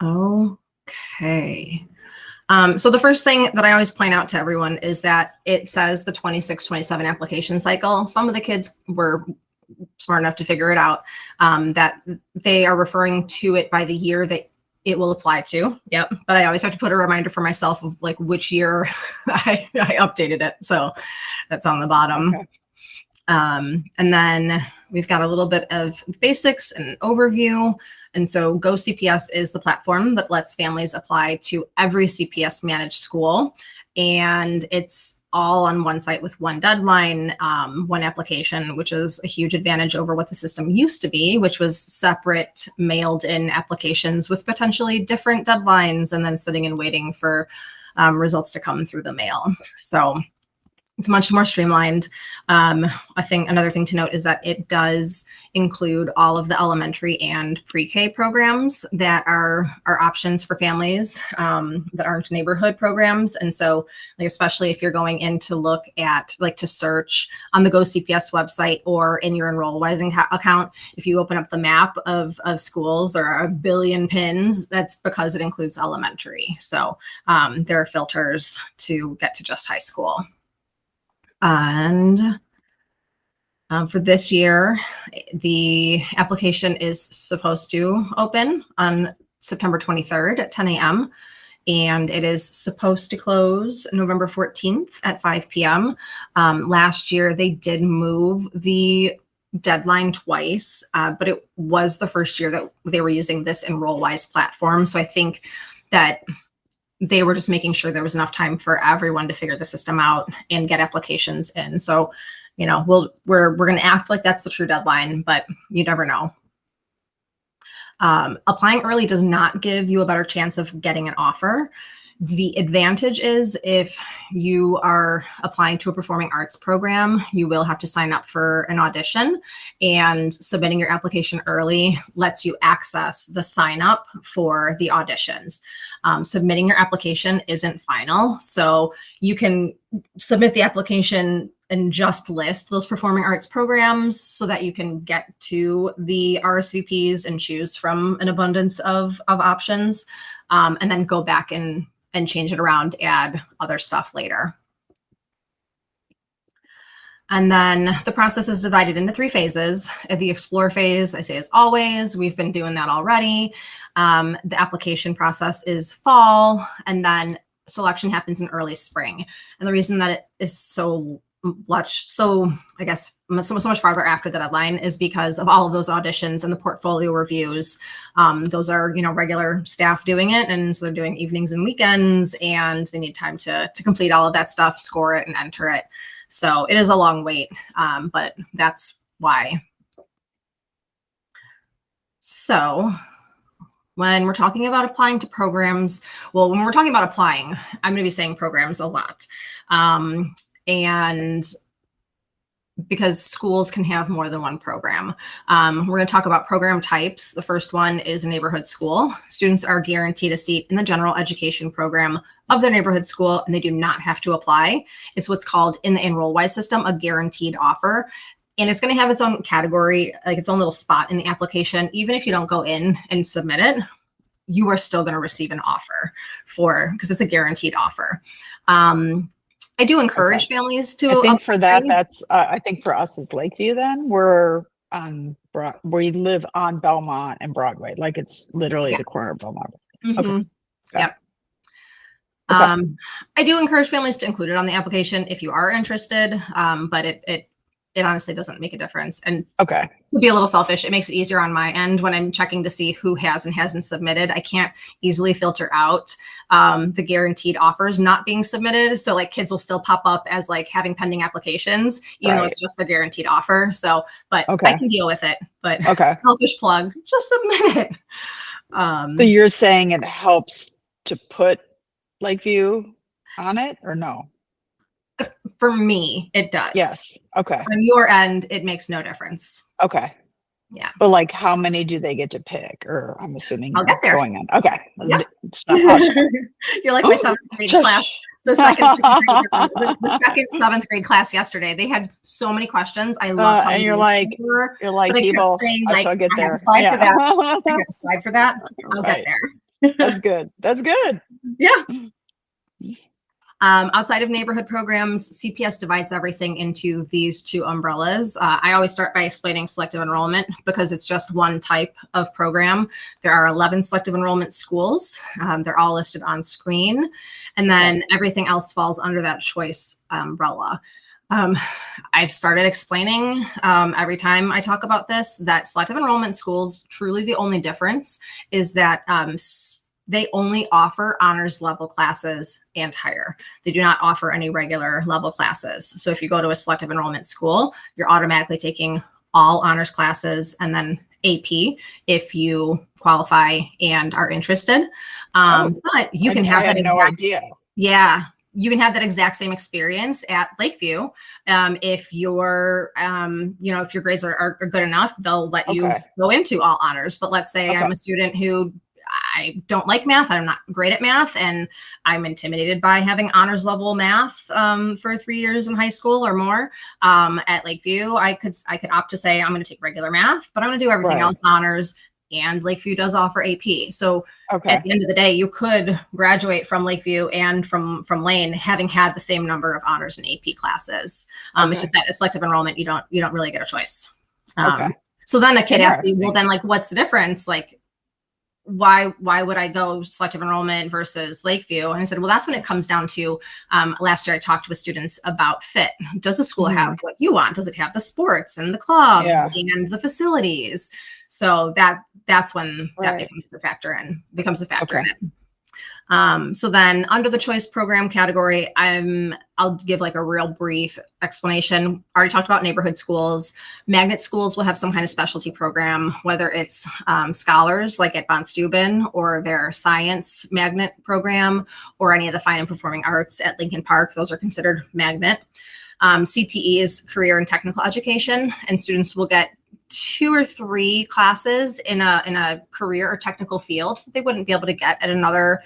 Okay. So the first thing that I always point out to everyone is that it says the 26-27 application cycle. Some of the kids were smart enough to figure it out, that they are referring to it by the year that it will apply to. Yep. But I always have to put a reminder for myself of like which year I updated it. So that's on the bottom. Okay. And then we've got a little bit of basics and an overview. And so Go CPS is the platform that lets families apply to every CPS managed school. And it's all on one site with one deadline, one application, which is a huge advantage over what the system used to be, which was separate mailed in applications with potentially different deadlines and then sitting and waiting for results to come through the mail. So it's much more streamlined. I think another thing to note is that it does include all of the elementary and pre-K programs that are options for families that aren't neighborhood programs. And so, like, especially if you're going in to look at, like, to search on the Go CPS website or in your EnrollWise account, if you open up the map of schools, there are a billion pins. That's because it includes elementary. So there are filters to get to just high school. And for this year, the application is supposed to open on September 23rd at 10 a.m. And it is supposed to close November 14th at 5 p.m. Last year, they did move the deadline twice, but it was the first year that they were using this EnrollWise platform. So I think that they were just making sure there was enough time for everyone to figure the system out and get applications in. So, you know, we're going to act like that's the true deadline, but you never know. Applying early does not give you a better chance of getting an offer. The advantage is if you are applying to a performing arts program, you will have to sign up for an audition, and submitting your application early lets you access the sign up for the auditions. Submitting your application isn't final, so you can submit the application and just list those performing arts programs so that you can get to the RSVPs and choose from an abundance of options, and then go back and change it around, add other stuff later. And then the process is divided into 3 phases. The explore phase, I say as always, we've been doing that already. The application process is fall, and then selection happens in early spring. And the reason that it is so much farther after the deadline is because of all of those auditions and the portfolio reviews. Those are, you know, regular staff doing it, and so they're doing evenings and weekends, and they need time to complete all of that stuff, score it, and enter it. So it is a long wait, but that's why. So when we're talking about applying to programs, well, when we're talking about applying, I'm going to be saying programs a lot. And because schools can have more than one program. We're going to talk about program types. The first one is a neighborhood school. Students are guaranteed a seat in the general education program of their neighborhood school, and they do not have to apply. It's what's called, in the EnrollWise system, a guaranteed offer. And it's going to have its own category, like its own little spot in the application. Even if you don't go in and submit it, you are still going to receive an offer because it's a guaranteed offer. I do encourage families to. I think for that, that's. I think for us as Lakeview, then we live on Belmont and Broadway, like it's literally the corner of Belmont. Mm-hmm. Okay. Yep. Okay. I do encourage families to include it on the application if you are interested, but it honestly doesn't make a difference. And to be a little selfish, it makes it easier on my end when I'm checking to see who has and hasn't submitted. I can't easily filter out the guaranteed offers not being submitted. So like kids will still pop up as like having pending applications, even though it's just the guaranteed offer. So, but I can deal with it. But selfish plug, just submit it. So you're saying it helps to put Lakeview on it, or no? For me, it does. Yes. Okay. On your end, it makes no difference. Okay. Yeah. But like, how many do they get to pick? Or I'm assuming I'll get there. Going on. Okay. Yep. You're like my 7th grade class. The second 7th grade class yesterday. They had so many questions. I love how and you're like people. I shall get there. I have a slide for that. I'll get there. That's good. That's good. Yeah. Outside of neighborhood programs, CPS divides everything into these two umbrellas. I always start by explaining selective enrollment because it's just one type of program. There are 11 selective enrollment schools. They're all listed on screen. And then everything else falls under that choice umbrella. I've started explaining every time I talk about this that selective enrollment schools, truly the only difference is that they only offer honors level classes and higher. They do not offer any regular level classes. So if you go to a selective enrollment school, you're automatically taking all honors classes and then AP if you qualify and are interested. But you can have that no idea. Yeah, you can have that exact same experience at Lakeview. If you're, if your grades are good enough, they'll let you go into all honors. But let's say I'm a student who I don't like math. I'm not great at math, and I'm intimidated by having honors level math for 3 years in high school or more. At Lakeview, I could opt to say I'm going to take regular math, but I'm going to do everything else honors. And Lakeview does offer AP. So at the end of the day, you could graduate from Lakeview and from Lane having had the same number of honors and AP classes. It's just that at selective enrollment, you don't really get a choice. So then a kid asks me, well, then like, what's the difference? Like, why would I go selective enrollment versus Lakeview? And I said, well, that's when it comes down to, last year I talked with students about fit. Does the school have what you want? Does it have the sports and the clubs and the facilities? So that's when that becomes a factor in. So then under the choice program category, I'll give like a real brief explanation. Already talked about neighborhood schools. Magnet schools will have some kind of specialty program, whether it's scholars like at Von Steuben or their science magnet program or any of the fine and performing arts at Lincoln Park. Those are considered magnet. CTE is career and technical education, and students will get 2 or 3 classes in a career or technical field that they wouldn't be able to get at another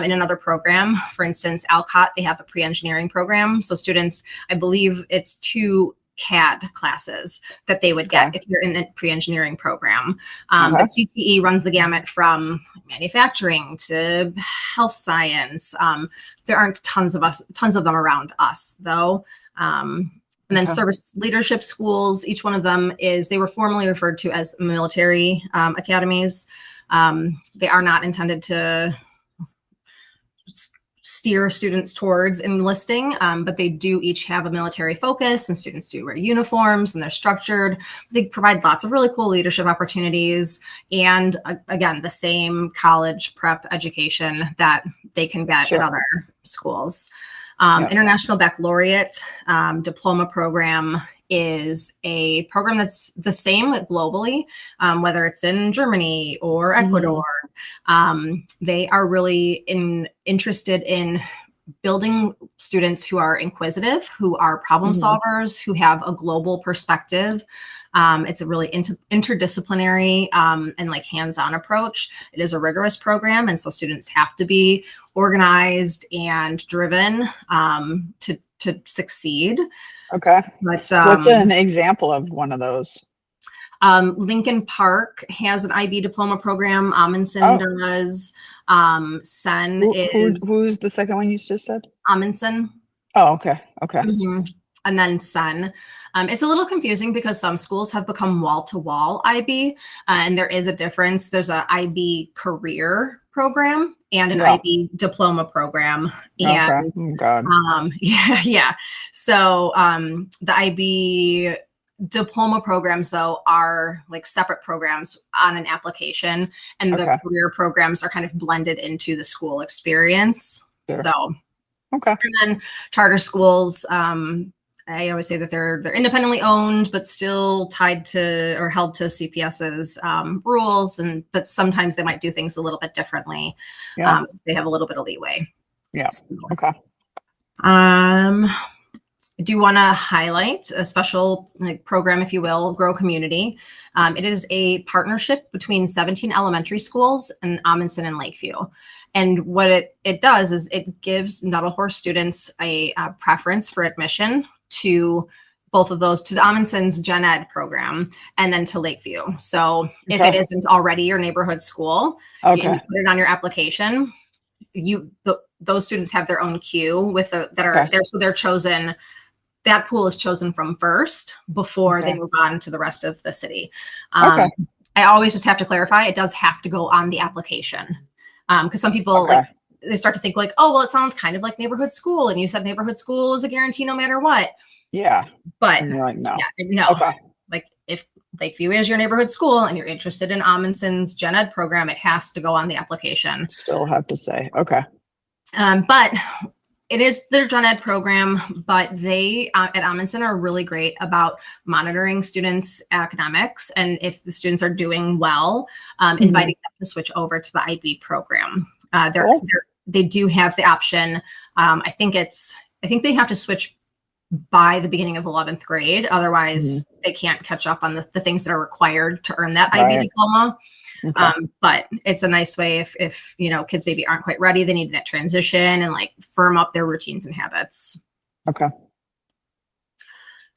in another program. For instance, Alcott, they have a pre-engineering program. So students, I believe it's 2 CAD classes that they would get if you're in the pre-engineering program. But CTE runs the gamut from manufacturing to health science. There aren't tons of them around us though. And then service leadership schools, each one of them they were formerly referred to as military academies. They are not intended to steer students towards enlisting, but they do each have a military focus, and students do wear uniforms and they're structured. They provide lots of really cool leadership opportunities. And again, the same college prep education that they can get at other schools. International Baccalaureate diploma program is a program that's the same globally, whether it's in Germany or Ecuador. They are really interested in building students who are inquisitive, who are problem solvers, who have a global perspective. It's a really interdisciplinary and like hands-on approach. It is a rigorous program, and so students have to be organized and driven to succeed. Okay. But what's an example of one of those? Lincoln Park has an IB diploma program. Amundsen does. Sen who's the second one you just said? Amundsen. Oh, okay. And then Sen. It's a little confusing because some schools have become wall-to-wall IB, and there is a difference. There's an IB career program and an IB diploma program. And So the IB diploma programs, though, are like separate programs on an application, and the career programs are kind of blended into the school experience. So, and then charter schools, I always say that they're independently owned, but still tied to or held to CPS's rules, but sometimes they might do things a little bit differently. They have a little bit of leeway. I do want to highlight a special program, if you will, Grow Community. It is a partnership between 17 elementary schools and Amundsen and Lakeview. And what it does is it gives Nuttall Horse students a preference for admission to both of those to Amundsen's Gen Ed program and then to Lakeview. So if it isn't already your neighborhood school, you put it on your application, those students have their own queue with that are there. So they're chosen, that pool is chosen from first before they move on to the rest of the city. I always just have to clarify, it does have to go on the application. Because some people like, they start to think like, oh, well, it sounds kind of like neighborhood school. And you said neighborhood school is a guarantee no matter what. Yeah. But and you're like, no. Yeah, no. Like if Lakeview is your neighborhood school and you're interested in Amundsen's Gen Ed program, it has to go on the application. Still have to say, okay. But it is their Gen Ed program, but they at Amundsen are really great about monitoring students' academics. And if the students are doing well, inviting them to switch over to the IB program. They do have the option. I think they have to switch by the beginning of 11th grade. Otherwise, they can't catch up on the things that are required to earn that IB diploma. But it's a nice way if kids maybe aren't quite ready, they need that transition and like firm up their routines and habits. Okay.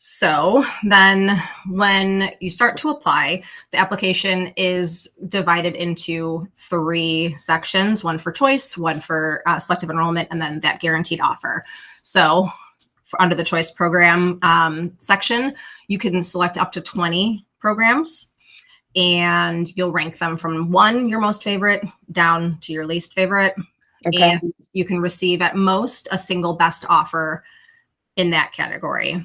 So then when you start to apply, the application is divided into 3 sections, one for choice, one for selective enrollment, and then that guaranteed offer. So under the choice program section, you can select up to 20 programs and you'll rank them from 1, your most favorite, down to your least favorite. And you can receive at most a single best offer in that category.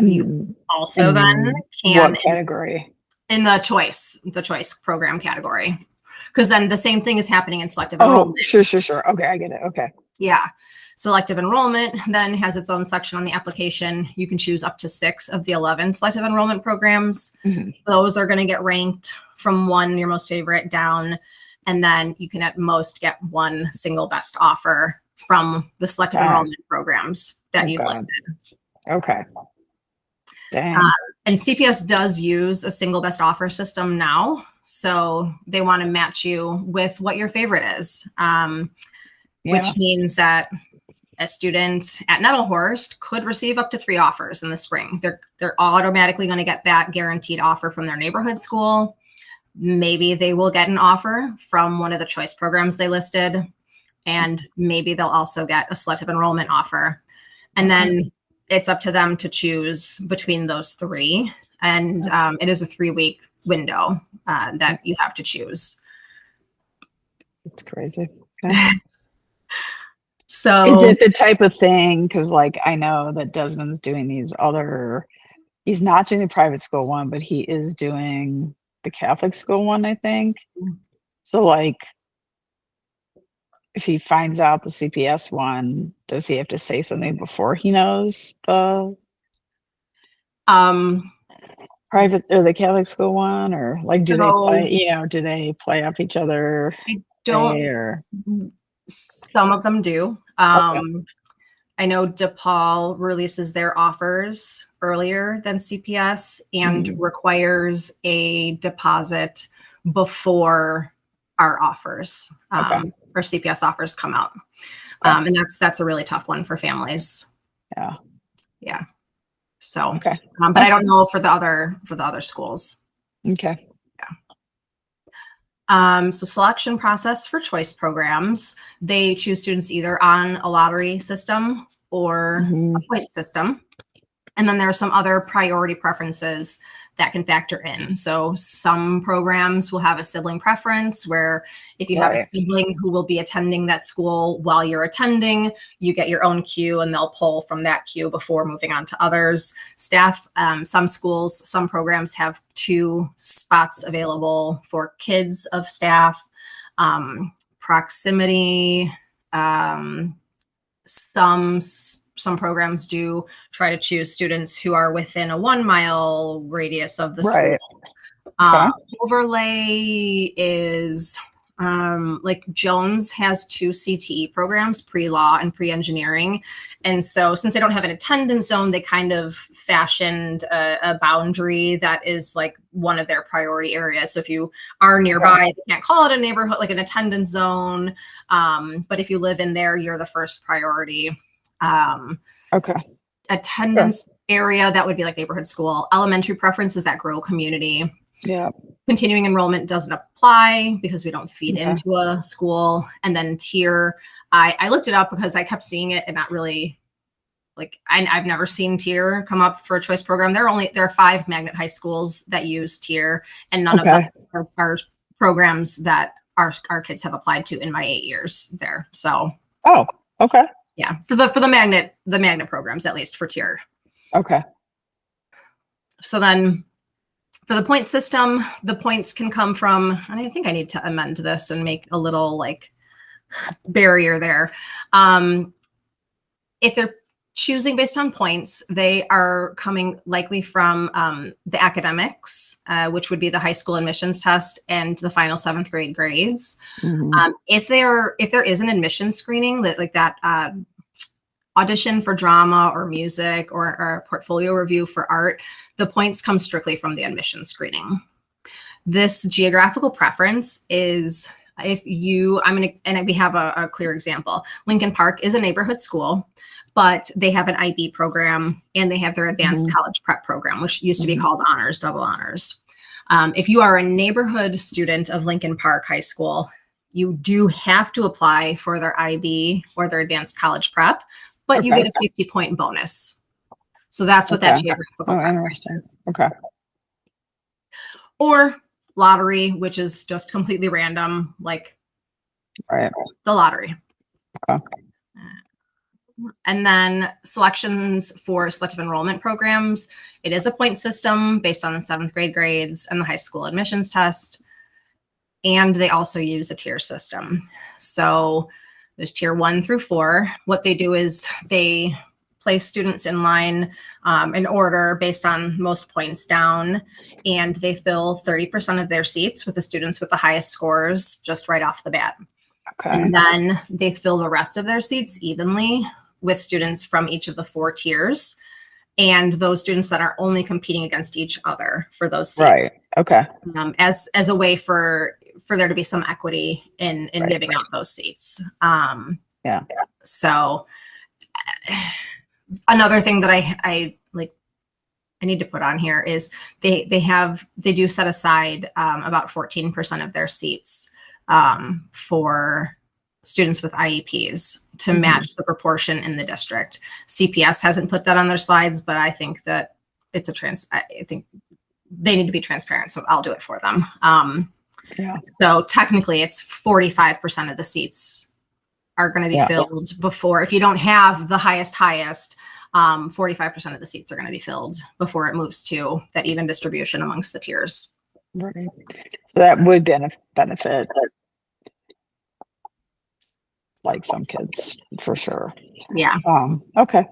You also then can what category? In the choice program category, because then the same thing is happening in selective enrollment. Sure. Okay, I get it. Okay. Yeah. Selective enrollment then has its own section on the application. You can choose up to 6 of the 11 selective enrollment programs. Those are going to get ranked from 1, your most favorite, down. And then you can at most get 1 single best offer from the selective enrollment programs that you've listed. Okay. Dang. And CPS does use a single best offer system now. So they want to match you with what your favorite is, which means that a student at Nettlehorst could receive up to 3 offers in the spring. They're automatically going to get that guaranteed offer from their neighborhood school. Maybe they will get an offer from one of the choice programs they listed, and maybe they'll also get a selective enrollment offer. And then it's up to them to choose between those 3. And it is a 3-week window that you have to choose. It's crazy. Okay. So is it the type of thing, because like I know that Desmond's doing these other, he's not doing the private school one, but he is doing the Catholic school one, I think. So like if he finds out the CPS one, does he have to say something before he knows the private or the Catholic school one? Or like do they play, do they play off each other? I don't. Some of them do. I know DePaul releases their offers earlier than CPS and requires a deposit before our offers or CPS offers come out. And that's a really tough one for families. Yeah. So, but I don't know for the other schools. Okay. So selection process for choice programs, they choose students either on a lottery system or a point system. And then there are some other priority preferences that can factor in. So some programs will have a sibling preference where if you have a sibling who will be attending that school while you're attending, you get your own queue and they'll pull from that queue before moving on to others. Staff, some schools, some programs have 2 spots available for kids of staff. Proximity, some programs do try to choose students who are within a 1-mile radius of the school. Overlay is like Jones has 2 CTE programs, pre-law and pre-engineering. And so since they don't have an attendance zone, they kind of fashioned a boundary that is like one of their priority areas. So if you are nearby, they can't call it a neighborhood, like an attendance zone. But if you live in there, you're the first priority. Attendance area, that would be like neighborhood school. Elementary preference is that grow community. Yeah. Continuing enrollment doesn't apply because we don't feed Okay. into a school. And then tier, I looked it up because I kept seeing it and not really like I've never seen tier come up for a choice program. There are 5 magnet high schools that use tier, and none of them are programs that our kids have applied to in my 8 years there. So okay. Yeah, for the magnet programs, at least for tier. Okay. So then for the point system, the points can come from, and I think I need to amend this and make a little like barrier there. If they're choosing based on points, they are coming likely from the academics, which would be the high school admissions test and the final 7th grade grades. Mm-hmm. If there is an admission screening that audition for drama or music or a portfolio review for art, the points come strictly from the admission screening. This geographical preference is and we have a clear example. Lincoln Park is a neighborhood school, but they have an IB program and they have their advanced college prep program, which used to be called honors, double honors. If you are a neighborhood student of Lincoln Park High School, you do have to apply for their IB or their advanced college prep, but you get a 50-point bonus. So that's what that geographical preference is. Okay. Or lottery, which is just completely random, like the lottery. Okay. And then selections for selective enrollment programs. It is a point system based on the 7th grade grades and the high school admissions test. And they also use a tier system. So there's tier 1 through 4. What they do is they place students in line in order based on most points down, and they fill 30% of their seats with the students with the highest scores just right off the bat. Okay. And then they fill the rest of their seats evenly with students from each of the 4 tiers, and those students that are only competing against each other for those seats. Right. Okay. As a way for there to be some equity in giving out those seats. Yeah. So another thing that I need to put on here is they do set aside about 14% of their seats for students with IEPs to match the proportion in the district. CPS hasn't put that on their slides, but I think that it's I think they need to be transparent, so I'll do it for them. So technically it's 45% of the seats are going to be filled before, if you don't have the highest, 45% of the seats are going to be filled before it moves to that even distribution amongst the tiers. Right. So that would benefit like some kids for sure. Yeah. Okay.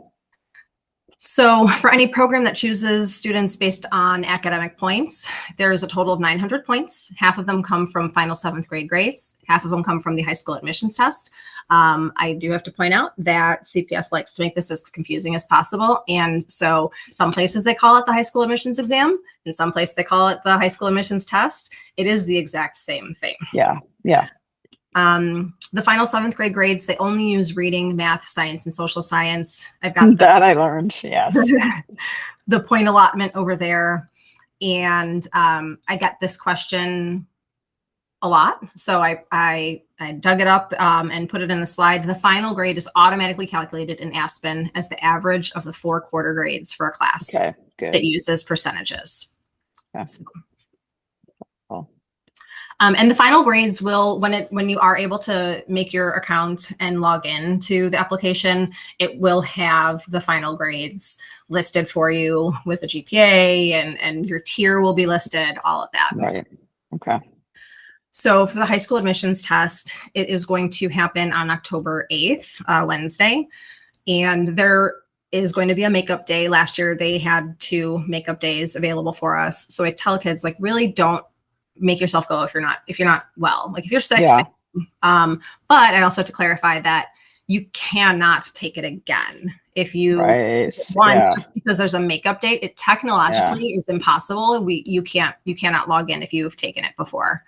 So for any program that chooses students based on academic points, there is a total of 900 points. Half of them come from final 7th grade grades. Half of them come from the high school admissions test. I do have to point out that CPS likes to make this as confusing as possible. And so some places they call it the high school admissions exam. In some places they call it the high school admissions test. It is the exact same thing. Yeah. Yeah. The final 7th grade grades, they only use reading, math, science, and social science. I've got that I learned. Yes. the point allotment over there. And I get this question a lot. So I dug it up and put it in the slide. The final grade is automatically calculated in Aspen as the average of the 4 quarter grades for a class. Okay, good. That uses percentages. Okay. So. And the final grades will, when you are able to make your account and log in to the application, it will have the final grades listed for you with a GPA and your tier will be listed, all of that. Right. Okay. So for the high school admissions test, it is going to happen on October 8th, Wednesday. And there is going to be a makeup day. Last year, they had 2 makeup days available for us. So I tell kids, like, really don't make yourself go if you're not well. Like if you're sick, but I also have to clarify that you cannot take it again if you once just because there's a makeup date. It technologically is impossible. You cannot log in if you've taken it before.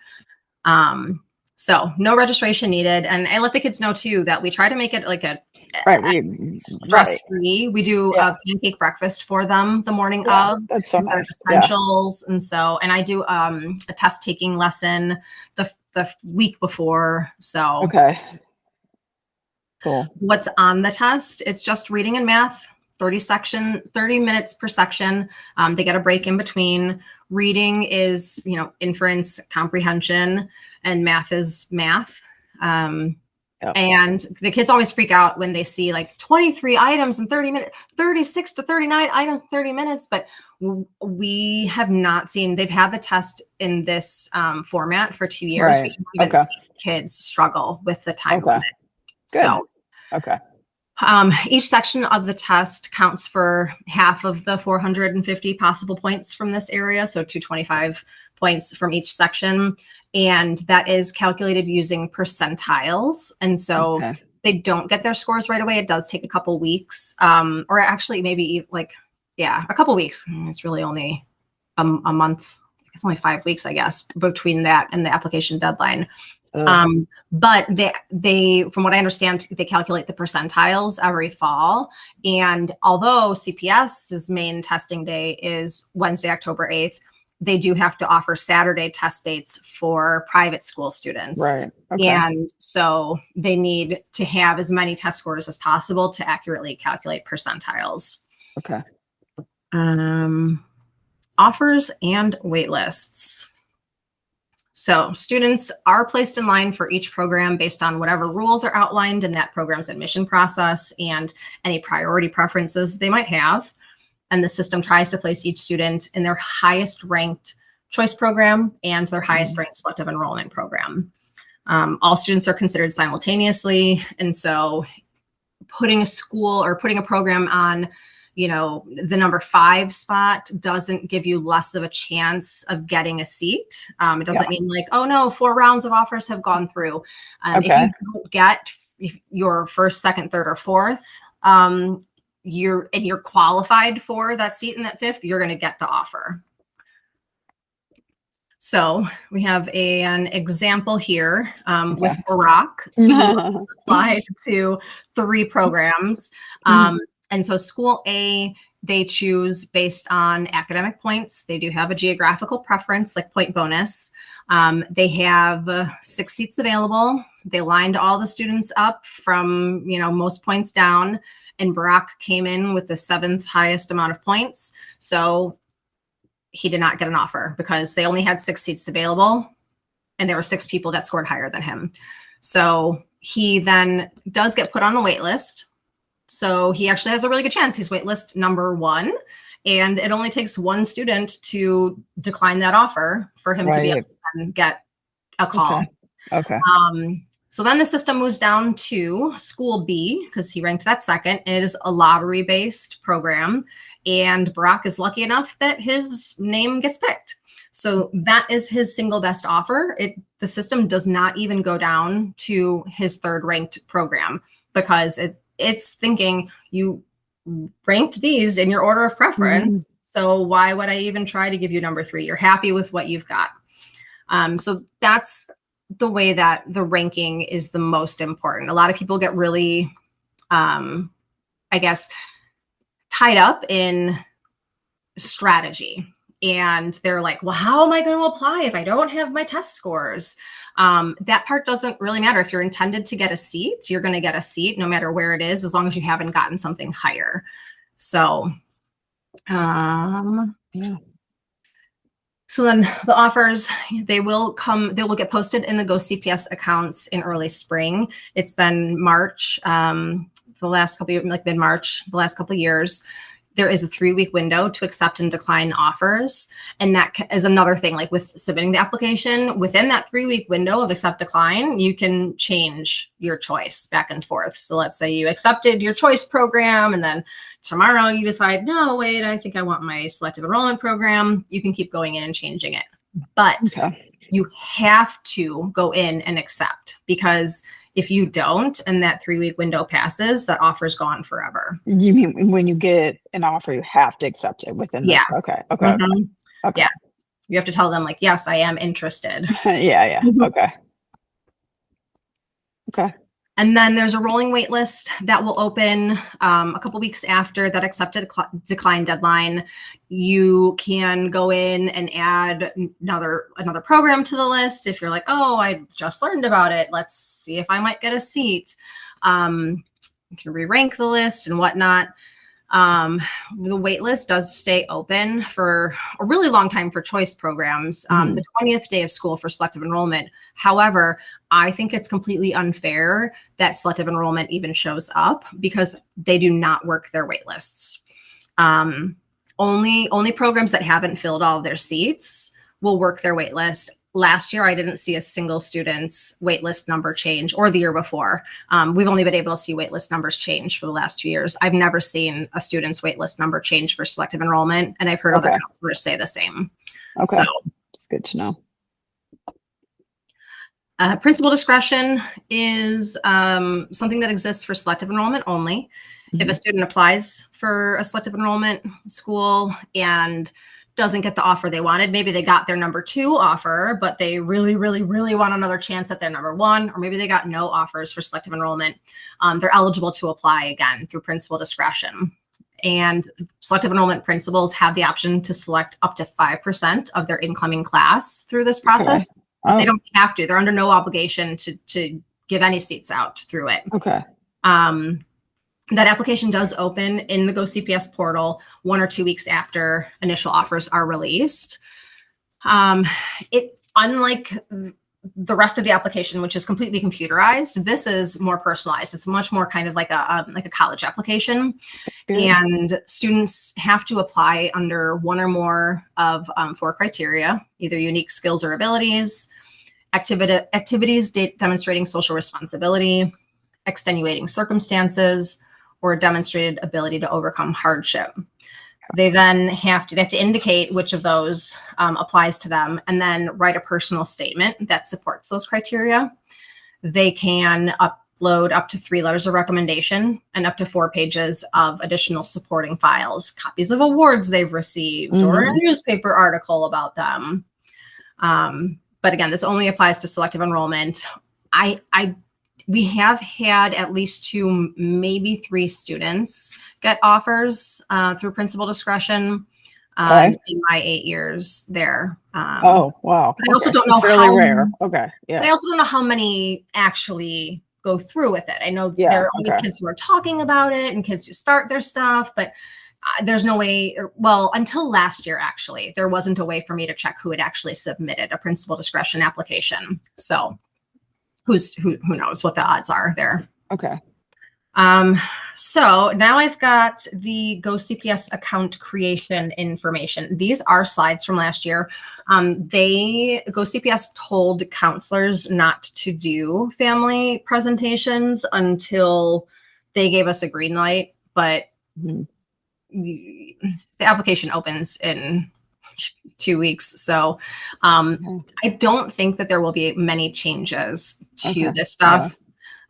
So no registration needed. And I let the kids know too that we try to make it like a Right. Right. stress-free. We do Yeah. a pancake breakfast for them the morning Yeah. of, That's so because they're nice. Yeah. essentials. And I do a test taking lesson the week before. So Okay. Cool. what's on the test? It's just reading and math, 30 minutes per section. They get a break in between. Reading is, inference, comprehension, and math is math. Yep. And the kids always freak out when they see like 23 items in 30 minutes, 36 to 39 items in 30 minutes. But we have not seen, they've had the test in this format for 2 years. Right. We haven't Okay. seen kids struggle with the time Okay. limit. Good. So Okay. each section of the test counts for half of the 450 possible points from this area. So 225 points from each section. And that is calculated using percentiles. And so Okay. they don't get their scores right away. It does take a couple weeks, or actually maybe a couple weeks. It's really only a month. It's only 5 weeks, I guess, between that and the application deadline. But they, from what I understand, they calculate the percentiles every fall. And although CPS's main testing day is Wednesday, October 8th, they do have to offer Saturday test dates for private school students. Right. Okay. And so they need to have as many test scores as possible to accurately calculate percentiles. Okay. Offers and wait lists. So students are placed in line for each program based on whatever rules are outlined in that program's admission process and any priority preferences they might have. And the system tries to place each student in their highest ranked choice program and their highest ranked selective enrollment program. All students are considered simultaneously. And so putting a program on the number 5 spot doesn't give you less of a chance of getting a seat. It doesn't mean like, oh no, 4 rounds of offers have gone through. If you don't get your first, second, third, or fourth, you're qualified for that seat in that 5th, you're going to get the offer. So we have an example here with Barack, who applied to 3 programs. And so school A, they choose based on academic points. They do have a geographical preference, like point bonus. They have 6 seats available. They lined all the students up from, most points down. And Barack came in with the 7th highest amount of points. So he did not get an offer because they only had 6 seats available. And there were 6 people that scored higher than him. So he then does get put on the wait list. So he actually has a really good chance. He's waitlist number 1, and it only takes 1 student to decline that offer for him to be able to get a call. Okay. So then the system moves down to school B because he ranked that 2nd, and it is a lottery-based program. And Barack is lucky enough that his name gets picked. So that is his single best offer. The system does not even go down to his 3rd ranked program because it's thinking you ranked these in your order of preference. So why would I even try to give you number 3? You're happy with what you've got. So that's the way that the ranking is the most important. A lot of people get really, I guess, tied up in strategy. And they're like, well, how am I going to apply if I don't have my test scores? That part doesn't really matter. If you're intended to get a seat, you're going to get a seat no matter where it is, as long as you haven't gotten something higher. So, So then the offers, they will get posted in the Go CPS accounts in early spring. It's been March, the last couple of, like mid-March, the last couple of years. There is a 3-week window to accept and decline offers. And that is another thing, like with submitting the application, within that 3-week window of accept decline, you can change your choice back and forth. So let's say you accepted your choice program and then tomorrow you decide, no, wait, I think I want my selective enrollment program. You can keep going in and changing it. But you have to go in and accept, because if you don't and that 3-week window passes, that offer's gone forever. You mean when you get an offer, you have to accept it within the Okay. Yeah. You have to tell them like, yes, I am interested. Okay. And then there's a rolling wait list that will open a couple weeks after that accepted decline deadline. You can go in and add another program to the list. If you're like, oh, I just learned about it, let's see if I might get a seat. You can re-rank the list and whatnot. The wait list does stay open for a really long time for choice programs, the 20th day of school for selective enrollment. However, I think it's completely unfair that selective enrollment even shows up because they do not work their wait lists. Only programs that haven't filled all of their seats will work their wait list. Last year, I didn't see a single student's waitlist number change, or the year before. We've only been able to see waitlist numbers change for the last 2 years. I've never seen a student's waitlist number change for selective enrollment, and I've heard other counselors say the same. Okay, so, good to know. Principal discretion is something that exists for selective enrollment only. If a student applies for a selective enrollment school and doesn't get the offer they wanted, maybe they got their number 2 offer, but they really, really, really want another chance at their number 1, or maybe they got no offers for selective enrollment, they're eligible to apply again through principal discretion. And selective enrollment principals have the option to select up to 5% of their incoming class through this process. But they don't have to. They're under no obligation to give any seats out through it. That application does open in the Go CPS portal 1 or 2 weeks after initial offers are released. Unlike the rest of the application, which is completely computerized, this is more personalized. It's much more kind of like a college application. And students have to apply under 1 or more of 4 criteria, either unique skills or abilities, activities demonstrating social responsibility, extenuating circumstances, or demonstrated ability to overcome hardship. They then have to indicate which of those applies to them, and then write a personal statement that supports those criteria. They can upload up to 3 letters of recommendation and up to 4 pages of additional supporting files, copies of awards they've received, or a newspaper article about them. But again, this only applies to selective enrollment. We have had at least 2, maybe 3 students get offers through principal discretion in my 8 years there. Oh, wow. I also don't know fairly rare. Okay. Yeah. I also don't know how many actually go through with it. I know there are always kids who are talking about it and kids who start their stuff, but there's no way, well, until last year, actually, there wasn't a way for me to check who had actually submitted a principal discretion application. So who knows what the odds are there. Okay. So now I've got the Go CPS account creation information. These are slides from last year. Go CPS told counselors not to do family presentations until they gave us a green light, but the application opens in 2 weeks. So I don't think that there will be many changes to this stuff.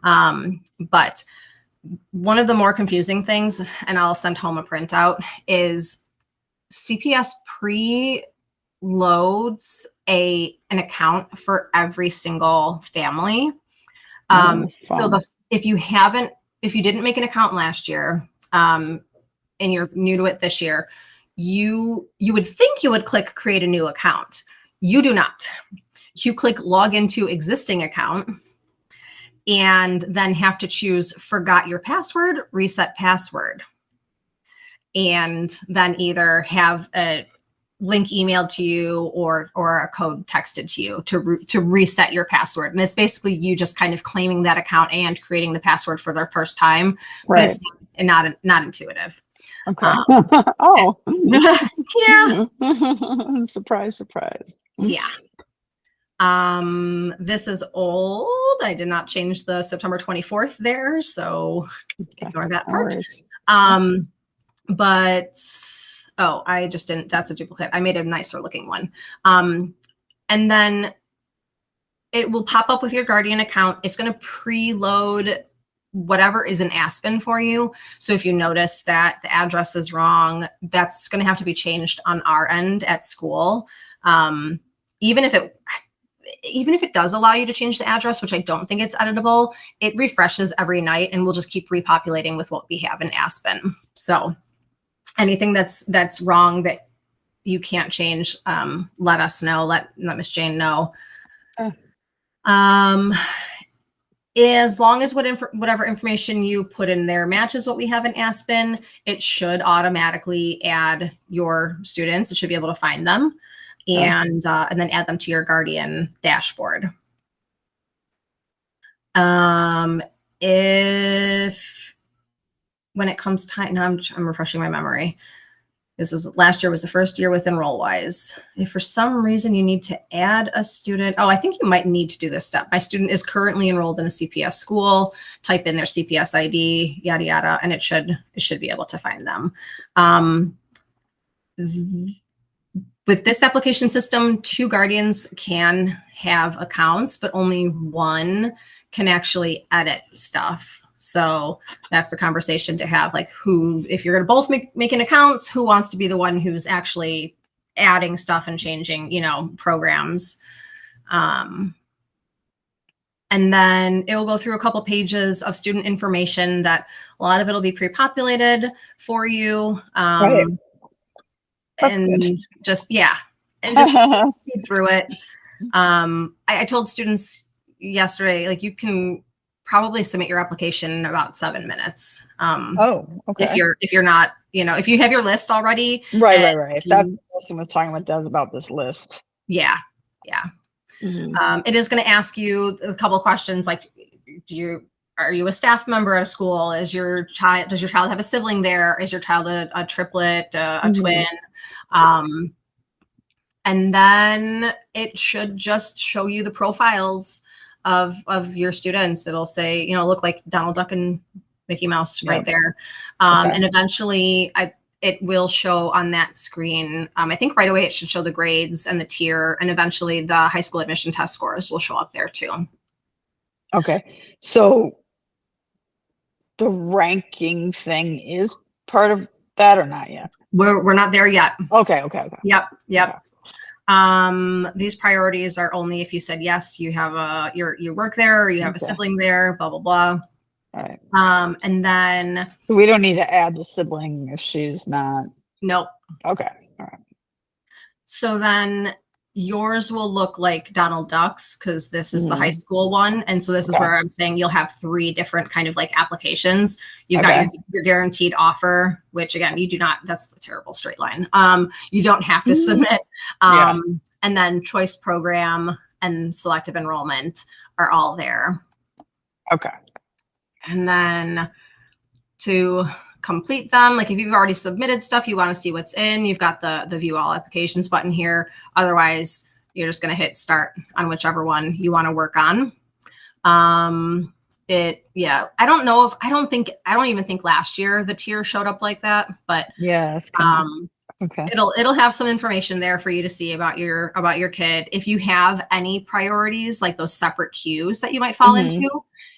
But one of the more confusing things, and I'll send home a printout, is CPS preloads an account for every single family. So if you didn't make an account last year, and you're new to it this year, you would think you would click create a new account. You do not. You click log into existing account and then have to choose forgot your password, reset password. And then either have a link emailed to you or a code texted to you to reset your password. And it's basically you just kind of claiming that account and creating the password for the first time. But it's not intuitive. Okay. Yeah. Surprise, surprise. Yeah. This is old. I did not change the September 24th there, so ignore that part. But I just didn't. That's a duplicate. I made a nicer looking one. And then it will pop up with your Guardian account. It's going to preload whatever is in Aspen for you. So if you notice that the address is wrong, that's going to have to be changed on our end at school. Even if even if it does allow you to change the address, which I don't think it's editable, it refreshes every night and we'll just keep repopulating with what we have in Aspen. So anything that's wrong that you can't change, let us know, let Miss Jane know. As long as whatever information you put in there matches what we have in Aspen, it should automatically add your students. It should be able to find them and then add them to your Guardian dashboard. If when it comes time, now I'm refreshing my memory. This was last year was the first year with EnrollWise. If for some reason you need to add a student, I think you might need to do this step. My student is currently enrolled in a CPS school. Type in their CPS ID, yada yada, and it should be able to find them. With this application system, 2 guardians can have accounts, but only one can actually edit stuff. So that's the conversation to have, like if you're going to both making accounts, who wants to be the one who's actually adding stuff and changing, programs. And then it will go through a couple pages of student information that a lot of it will be pre-populated for you. Right. That's and good. just speed through it. I told students yesterday, like, you can probably submit your application in about 7 minutes. Okay. If you're not, if you have your list already. Right. That's what Justin was talking about, Des, about this list. Yeah. Mm-hmm. It is going to ask you a couple of questions like, are you a staff member at a school? Does your child have a sibling there? Is your child a triplet, a twin? And then it should just show you the profiles of your students. It'll say, look like Donald Duck and Mickey Mouse right there. And eventually it will show on that screen. I think right away it should show the grades and the tier, and eventually the high school admission test scores will show up there too. Okay. So the ranking thing is part of that or not yet? We're not there yet. Okay. Yep. Okay. These priorities are only if you said yes, you have you work there, or you have a sibling there, blah blah blah. All right. And then we don't need to add the sibling if she's not. Nope. Okay. All right. So then yours will look like Donald Duck's, because this is the high school one. And so this is where I'm saying you'll have 3 different kind of like applications. You've got your guaranteed offer, which again, you do not, that's the terrible straight line. You don't have to submit. And then choice program and selective enrollment are all there. Okay. And then to complete them, like if you've already submitted stuff, you want to see what's in, you've got the view all applications button here. Otherwise, you're just going to hit start on whichever one you want to work on. I don't even think last year the tier showed up like that, but okay. It'll have some information there for you to see about your kid. If you have any priorities, like those separate queues that you might fall into,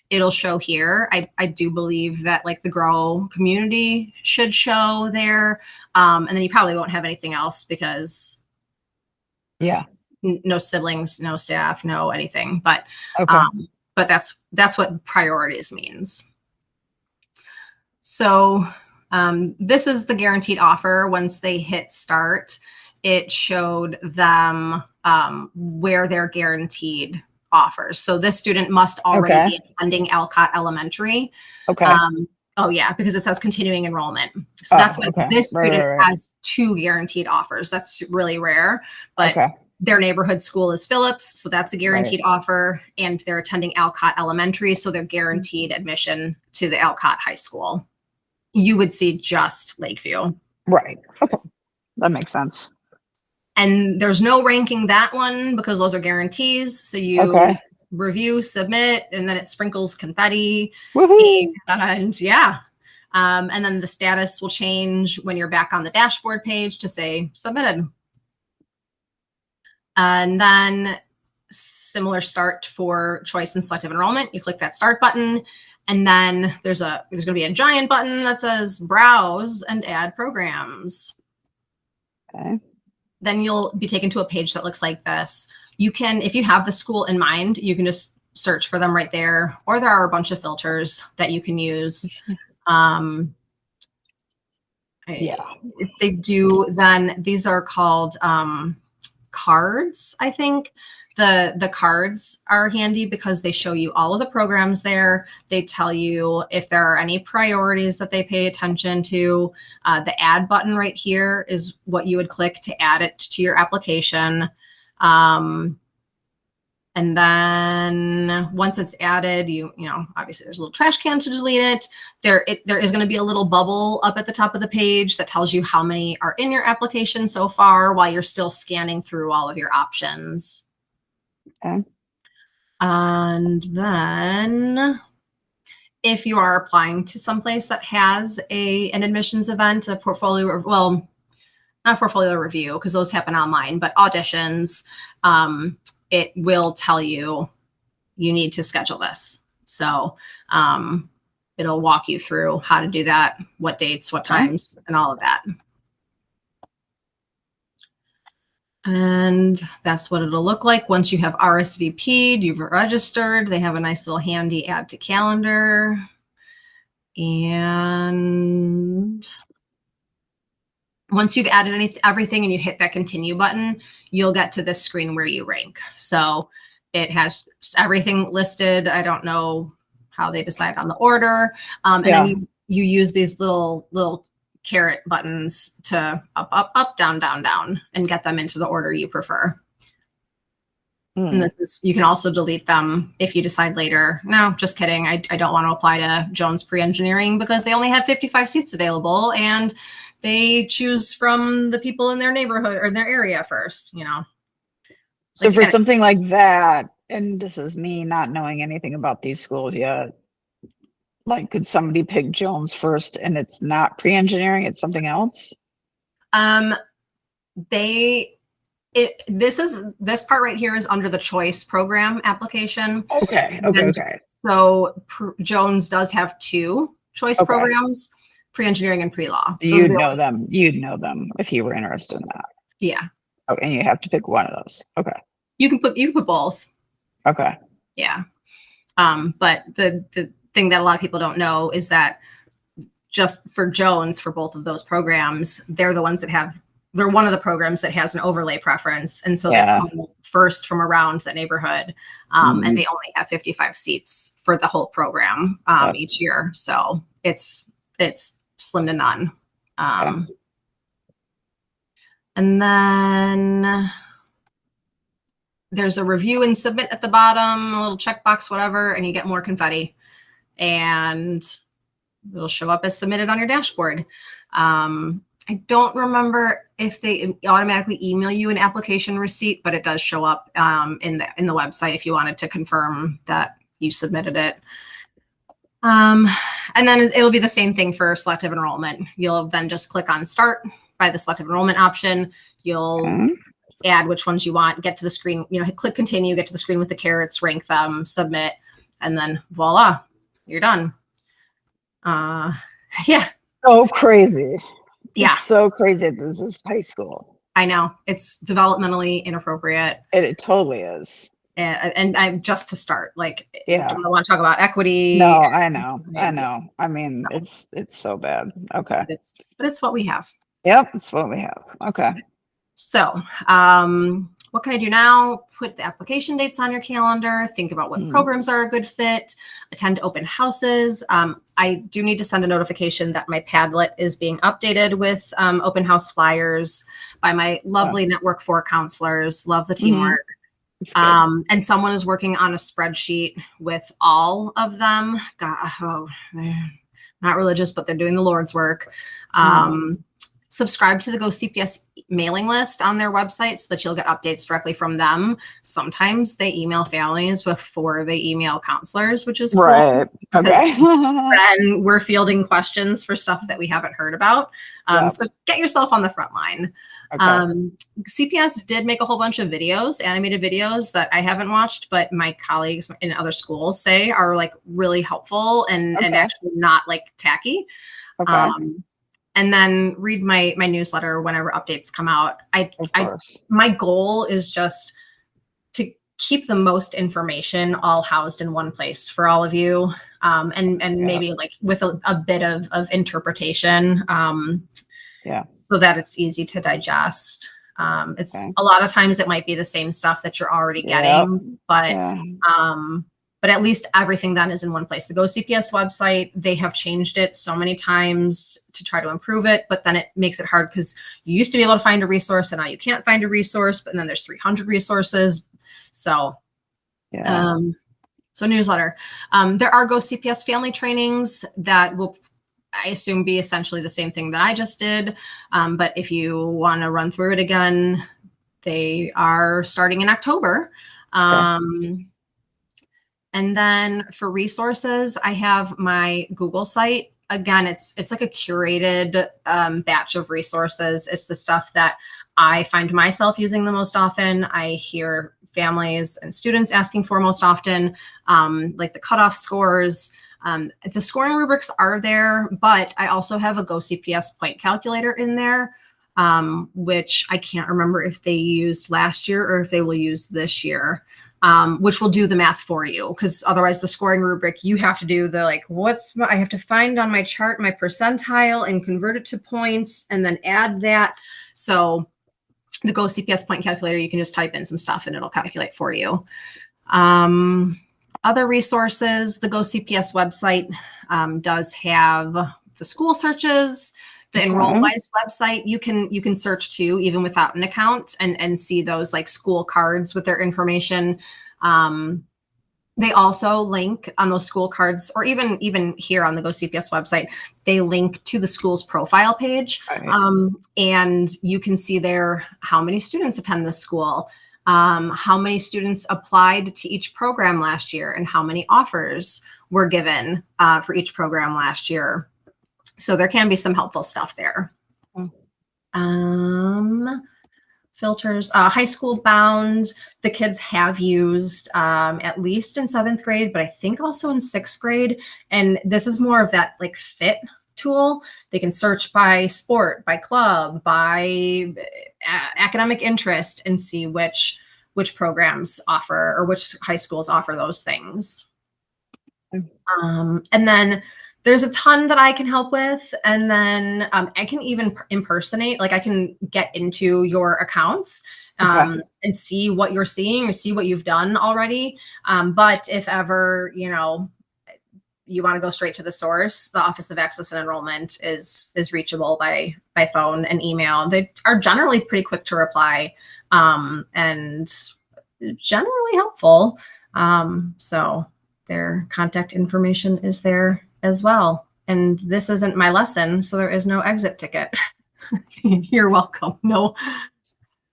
it'll show here. I do believe that like the Grow community should show there. And then you probably won't have anything else because no siblings, no staff, no anything. But but that's what priorities means. So this is the guaranteed offer. Once they hit start, it showed them where they're guaranteed offers. So this student must already be attending Alcott Elementary. Because it says continuing enrollment. So that's why this student has 2 guaranteed offers. That's really rare, but their neighborhood school is Phillips. So that's a guaranteed offer, and they're attending Alcott Elementary. So they're guaranteed admission to the Alcott High School. You would see just Lakeview. Right. Okay. That makes sense. And there's no ranking that one because those are guarantees. So you review, submit, and then it sprinkles confetti. Woohoo! And and then the status will change when you're back on the dashboard page to say submitted. And then similar start for choice and selective enrollment. You click that start button, and then there's going to be a giant button that says browse and add programs. Okay. Then you'll be taken to a page that looks like this. You can, if you have the school in mind, you can just search for them right there, or there are a bunch of filters that you can use. Yeah. They do, then these are called cards, I think. The cards are handy because they show you all of the programs there. They tell you if there are any priorities that they pay attention to. The add button right here is what you would click to add it to your application. And then once it's added, you know, obviously there's a little trash can to delete it. There is going to be a little bubble up at the top of the page that tells you how many are in your application so far while you're still scanning through all of your options. Okay. And then if you are applying to someplace that has an admissions event, a portfolio, well, not portfolio review because those happen online, but auditions, it will tell you you need to schedule this. So it'll walk you through how to do that, what dates, what times, and all of that. And that's what it'll look like once you have RSVP'd, you've registered. They have a nice little handy add to calendar. And once you've added everything and you hit that continue button, you'll get to this screen where you rank. So it has everything listed. I don't know how they decide on the order. And then you use these little caret buttons to up, down, down, down, and get them into the order you prefer. And this is, you can also delete them if you decide later, no, just kidding. I don't want to apply to Jones Pre-Engineering because they only have 55 seats available and they choose from the people in their neighborhood or their area first, you know. So for something like that, and this is me not knowing anything about these schools yet, like could somebody pick Jones first and it's not pre-engineering, it's something else? This part right here is under the choice program application. Okay. So Jones does have 2 choice programs, pre-engineering and pre-law. You'd know them if you were interested in that. Yeah. Oh, and you have to pick one of those. Okay. You can put both. Okay. Yeah. But the thing that a lot of people don't know is that just for Jones, for both of those programs, they're one of the programs that has an overlay preference. And so they come first from around the neighborhood. And they only have 55 seats for the whole program each year. So it's slim to none. And then there's a review and submit at the bottom, a little checkbox, whatever, and you get more confetti. And it'll show up as submitted on your dashboard. I don't remember if they automatically email you an application receipt, but it does show up in the website if you wanted to confirm that you submitted it. And then it'll be the same thing for selective enrollment. You'll then just click on start by the selective enrollment option. You'll add which ones you want, get to the screen, click continue, get to the screen with the carets, rank them, submit, and then voila, you're done. Yeah. So crazy. Yeah. It's so crazy. This is high school. I know. It's developmentally inappropriate. It totally is. And I'm just to start, like, yeah. I want to talk about equity. No, I know. I mean, so. It's so bad. Okay. But it's what we have. Yep. It's what we have. Okay. So, what can I do now? Put the application dates on your calendar. Think about what programs are a good fit. Attend open houses. I do need to send a notification that my Padlet is being updated with open house flyers by my lovely Network 4 counselors. Love the teamwork. And someone is working on a spreadsheet with all of them. God, they're not religious, but they're doing the Lord's work. Subscribe to the Go CPS mailing list on their website so that you'll get updates directly from them. Sometimes they email families before they email counselors, which is cool. Right. Okay. Then we're fielding questions for stuff that we haven't heard about. So get yourself on the front line. Okay. CPS did make a whole bunch of videos, animated videos that I haven't watched, but my colleagues in other schools say are like really helpful and actually not like tacky. Okay. And then read my newsletter whenever updates come out. My goal is just keep the most information all housed in one place for all of you, and maybe like with a bit of interpretation, so that it's easy to digest. It's a lot of times it might be the same stuff that you're already getting, but at least everything then is in one place. The Go CPS website, they have changed it so many times to try to improve it, but then it makes it hard because you used to be able to find a resource and now you can't find a resource, but then there's 300 resources. So, so newsletter. There are Go CPS family trainings that will, I assume, be essentially the same thing that I just did. But if you want to run through it again, they are starting in October. And then for resources, I have my Google site. Again, it's like a curated batch of resources. It's the stuff that I find myself using the most often. I hear families and students asking for most often, like the cutoff scores. The scoring rubrics are there, but I also have a Go CPS point calculator in there, which I can't remember if they used last year or if they will use this year. Which will do the math for you, because otherwise the scoring rubric, you have to do the like, I have to find on my chart my percentile and convert it to points and then add that. So the Go CPS point calculator, you can just type in some stuff and it'll calculate for you. Other resources, the Go CPS website does have the school searches. The Enrollwise website, you can search too, even without an account, and see those like school cards with their information. They also link on those school cards, or even here on the Go CPS website, they link to the school's profile page. And you can see there how many students attend the school, how many students applied to each program last year, and how many offers were given for each program last year. So there can be some helpful stuff there. Filters, high school bound, the kids have used at least in 7th grade, but I think also in 6th grade. And this is more of that like fit tool. They can search by sport, by club, by academic interest, and see which programs offer, or which high schools offer those things. And then there's a ton that I can help with. And then I can even impersonate, like I can get into your accounts and see what you're seeing or see what you've done already. But if ever, you want to go straight to the source, the Office of Access and Enrollment is reachable by phone and email. They are generally pretty quick to reply and generally helpful. So their contact information is there as well. And this isn't my lesson, so there is no exit ticket. You're welcome. No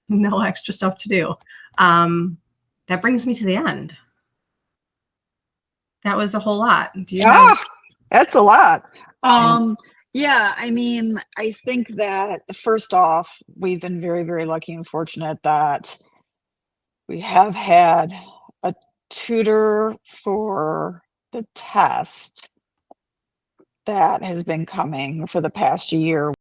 extra stuff to do. That brings me to the end. That was a whole lot. Do you have? That's a lot. Yeah, I mean, I think that first off, we've been very, very lucky and fortunate that we have had a tutor for the test that has been coming for the past year.